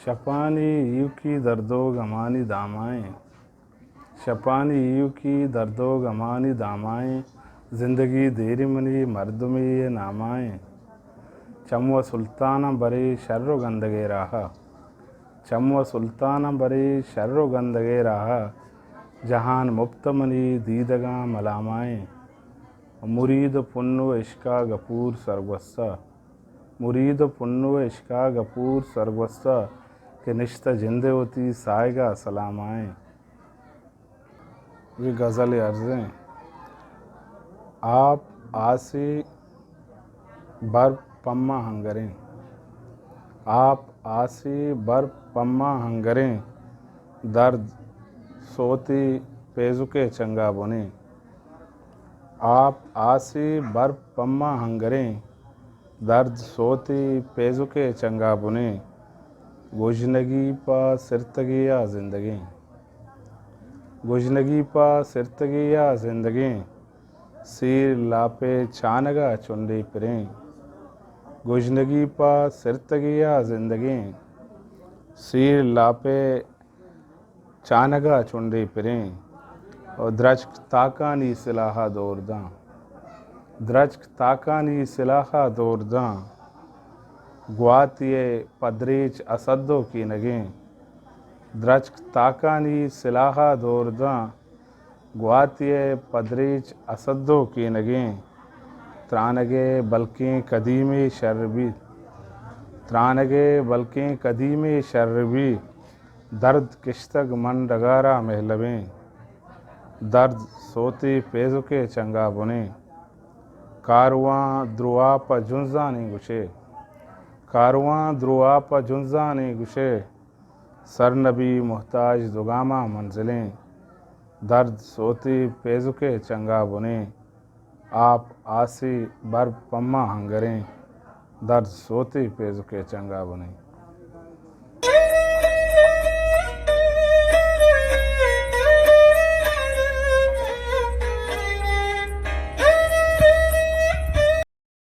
शपानी you की दर्दो गमानी दामाएँ, शपानी you की दर्दो गमानी दामाएँ, ज़िंदगी देरी मनी मर्द में ये नामाएँ। चमव सुल्ताना बरे शर्रो गंदगे राह, चमव सुल्ताना बरे शर्रो गंदगे राह, जहान मुफ्त मनी दीदगा मलामाएँ। मुरीद पुन्नु इश्का गपूर सरगुस्सा, मुरीद पुन्नु इश्का गपूर सरगुस्सा, के निश्ता जिंदे होती साएगा सलामाएँ। ये गज़ल अर्ज़ें। आप आसी बर पम्मा हंगरें, आप आसी बर पम्मा हंगरें, दर्द सोती पेजुके चंगा बुने। आप आसी बर पम्मा हंगरें, दर्द सोती पेजुके चंगा बुने। गुजनगी पा सिरतगी या ज़िंदगी, गुजनगी पा सिरतगी या ज़िंदगी, सीर लापे चानगा चुंडी पिरें। गुजनगी पा सिरतगी या ज़िंदगी, सीर लापे चानगा चुंडी पिरें। और द्रचक ताकानी सिलाहा दौरदां, द्रचक ताकानी सिलाहा दौरदां, ग्वातिये पदरीच असद्दो की नगें। द्रचक ताकानी सिलाहा दौरदां, ग्वातिये पदरीच असद्दो की नगें। त्रानगे बल्कि कदीमी शर्रबी, त्रानगे बल्कि कदीमी शर्रबी, दर्द किश्तग मन डगारा महलबें। दर्द सोती पेजुके चंगा बुने। कारवां द्रुआ प जुंजानी गुशे, कारवां द्रुआ प जुंजानी गुशे, सरनबी मुहताज दुगामा मंजिलें। दर्द सोती पेजुके चंगा बुने। आप आसी बर पम्मा हंगरें, दर्द सोती पेजुके चंगा बुने।